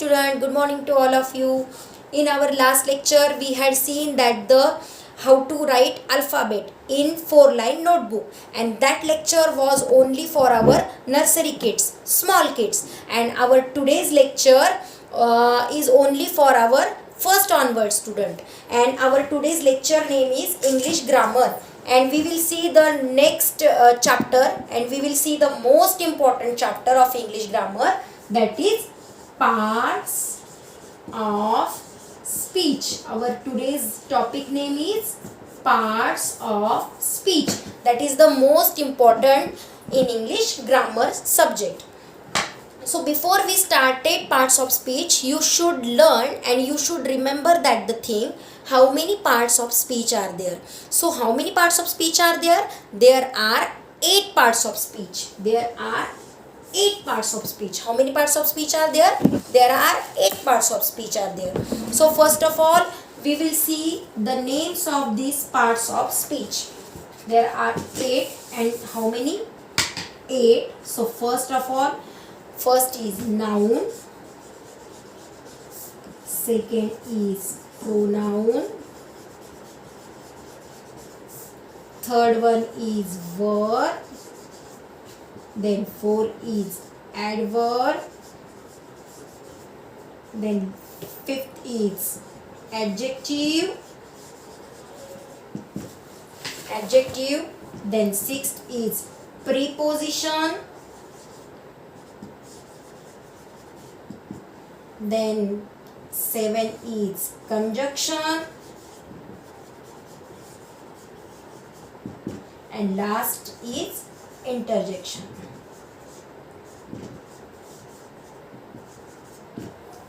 student, good morning to all of you. In our last lecture, we had seen that the how to write alphabet in 4-line notebook, and that lecture was only for our nursery kids, small kids, and our today's lecture is only for our first onward student, and our today's lecture name is English grammar, and we will see the next chapter, and we will see the most important chapter of English grammar, that is parts of speech. Our today's topic name is parts of speech. That is the most important in English grammar subject. So before we started parts of speech, you should learn and you should remember that the thing, how many parts of speech are there. So how many parts of speech are there? There are 8 parts of speech. There are 8 parts of speech. How many parts of speech are there? There are 8 parts of speech are there. So first of all, we will see the names of these parts of speech. There are 8, and how many? 8. So first of all, first is noun, second is pronoun, third one is verb, then 4 is adverb, then 5th is adjective, then 6th is preposition, then 7 is conjunction, and last is interjection.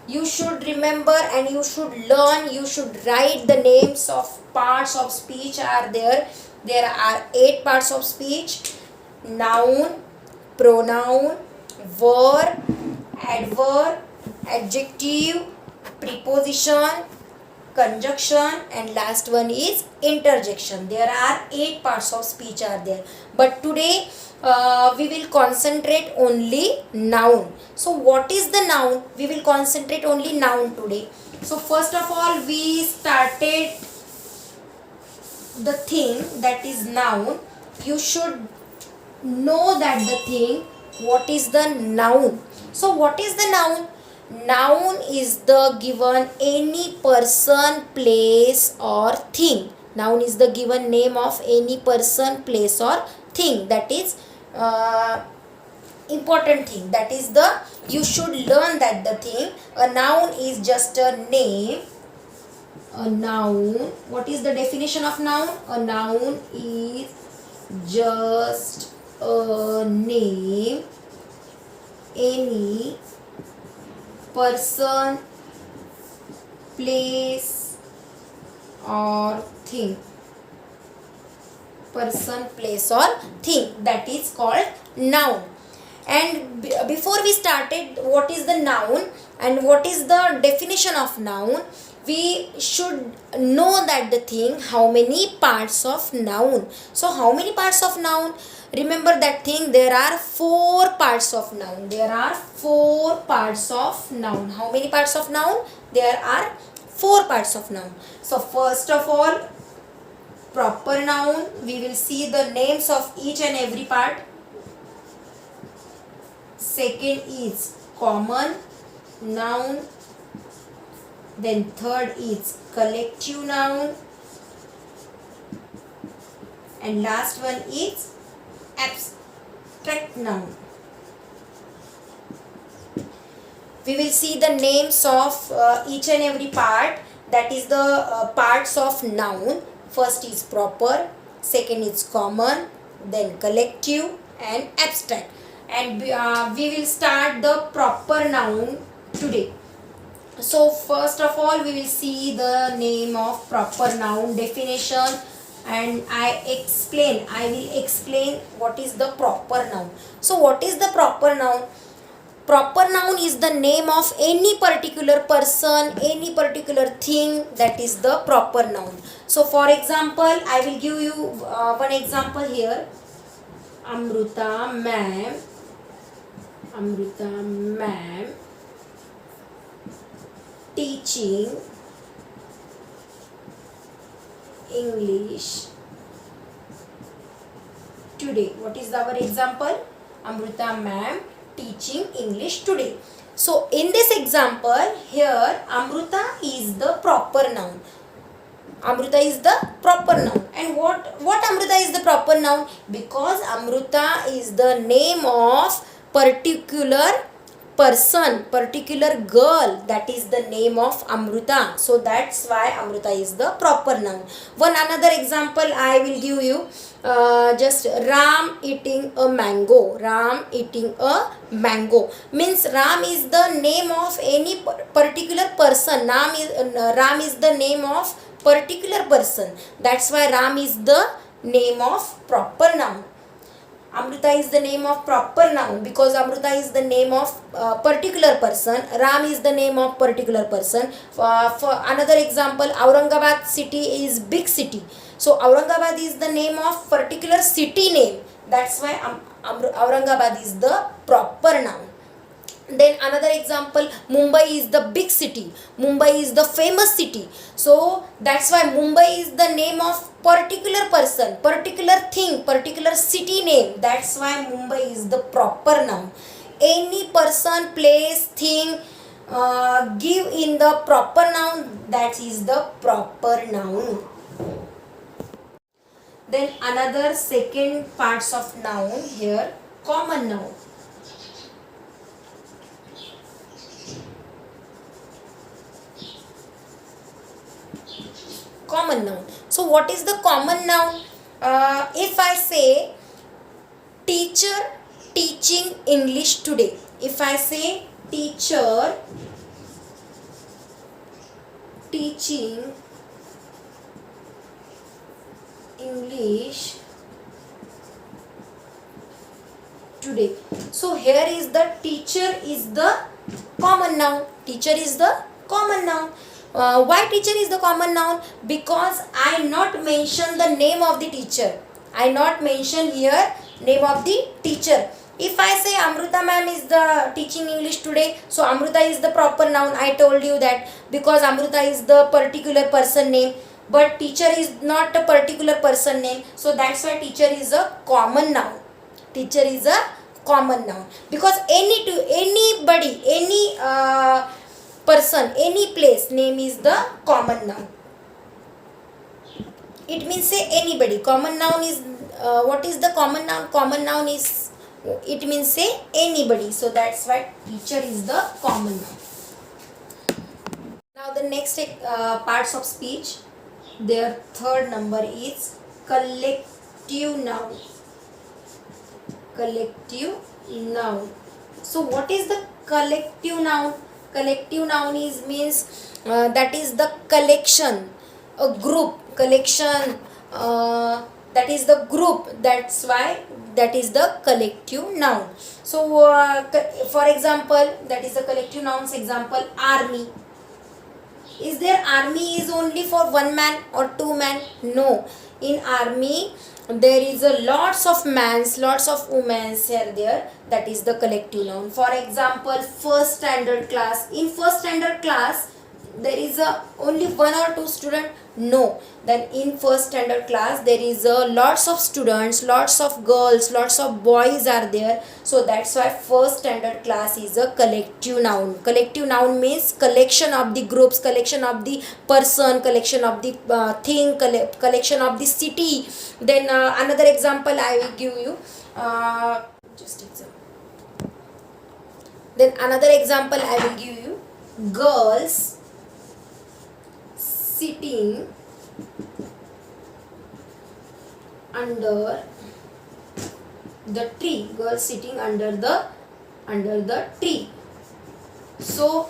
You should remember and you should learn, you should write the names of parts of speech are there. There are 8 parts of speech: noun, pronoun, verb, adverb, adjective, preposition, conjunction, and last one is interjection. There are 8 parts of speech are there, but today we will concentrate only noun. So what is the noun? We will concentrate only noun today. So first of all, we started the thing that is noun. You should know that the thing, what is the noun. So what is the noun? Noun is the given any person, place or thing. Noun is the given name of any person, place or thing. That is important thing. That is the, you should learn that the thing. A noun is just a name. A noun, what is the definition of noun? A noun is just a name, any person, place or thing. Person, place or thing, that is called noun. And before we started what is the noun and what is the definition of noun, we should know that the thing, how many parts of noun. So how many parts of noun? Remember that thing, there are 4 parts of noun. There are 4 parts of noun. How many parts of noun? There are 4 parts of noun. So first of all, proper noun. We will see the names of each and every part. Second is common noun. Then third is collective noun. And last one is abstract noun. We will see the names of each and every part, that is the parts of noun. First is proper, second is common, then collective and abstract. And we will start the proper noun today. So first of all, we will see the name of proper noun, definition, and I will explain what is the proper noun. So what is the proper noun? Proper noun is the name of any particular person, any particular thing, that is the proper noun. So for example, I will give you one example here. Amruta ma'am teaching English today. What is our example? Amruta ma'am teaching English today. So in this example here Amruta is the proper noun. Amruta is the proper noun. And what Amruta is the proper noun? Because Amruta is the name of particular person, particular girl. That is the name of Amruta. So that's why Amruta is the proper noun. One another example I will give you. Just Ram eating a mango. Ram eating a mango means Ram is the name of any particular person. Ram is the name of particular person. That's why Ram is the name of proper noun. Amruta is the name of proper noun because Amruta is the name of particular person. Ram is the name of particular person. For another example, Aurangabad city is big city. So Aurangabad is the name of particular city name. That's why Aurangabad is the proper noun. Then another example, Mumbai is the big city. Mumbai is the famous city. So that's why Mumbai is the name of particular person, particular thing, particular city name. That's why Mumbai is the proper noun. Any person, place, thing give in the proper noun, that is the proper noun. Then another second parts of noun here, common noun. Common noun. So what is the common noun? If I say teacher teaching English today. If I say teacher teaching English today. So here is the teacher is the common noun. Teacher is the common noun. Why teacher is the common noun? Because I not mention the name of the teacher. I not mention here name of the teacher. If I say Amruta ma'am is the teaching English today, so Amruta is the proper noun. I told you that because Amruta is the particular person name, but teacher is not a particular person name. So that's why teacher is a common noun. Teacher is a common noun because anybody, any person, any place name is the common noun. It means say anybody. Common noun is what is the common noun? Common noun is, it means say anybody. So that's why teacher is the common noun. Now the next parts of speech, their third number is collective noun. Collective noun. So what is the collective noun? Collective noun is means that is the collection, a group, collection, that is the group. That's why that is the collective noun. So for example, that is the collective nouns. Example, army. Is there army is only for one man or two man? No. In army there is a lots of mans, lots of women's here there. That is the collective noun. For example, first standard class. In first standard class there is only one or two student? No. Then in first standard class there is lots of students, lots of girls, lots of boys are there. So that's why first standard class is a collective noun. Collective noun means collection of the groups, collection of the person, collection of the thing, collection of the city. Then another example I will give you. Just example. Then another example I will give you. Girls sitting under the tree. Girls sitting under the tree. So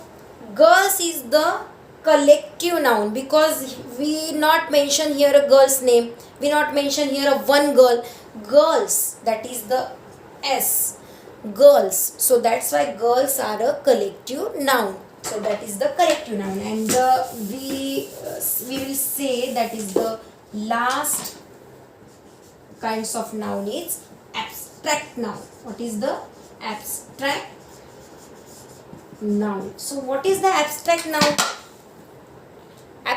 girls is the collective noun because we not mention here a girl's name. We not mention here a one girl. Girls, that is the S. Girls. So that's why girls are a collective noun. So that is the collective noun, and we will say that is the last kinds of noun is abstract noun. What is the abstract noun? So what is the abstract noun?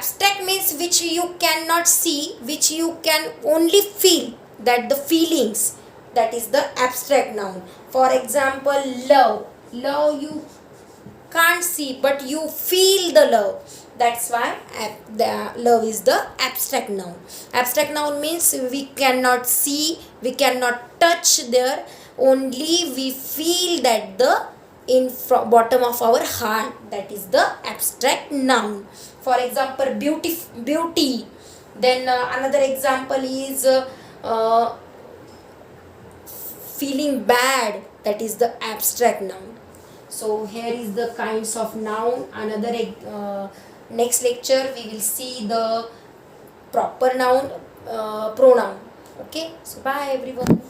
abstract means which you cannot see, which you can only feel, that the feelings, that is the abstract noun. For example, love you can't see but you feel the love, that's why the love is the abstract noun. Abstract noun means we cannot see, we cannot touch there, only we feel that the in bottom of our heart, that is the abstract noun. For example, beauty. Then another example is feeling bad, that is the abstract noun. So here is the kinds of noun. Another next lecture we will see the proper noun, pronoun. Okay, so bye everyone.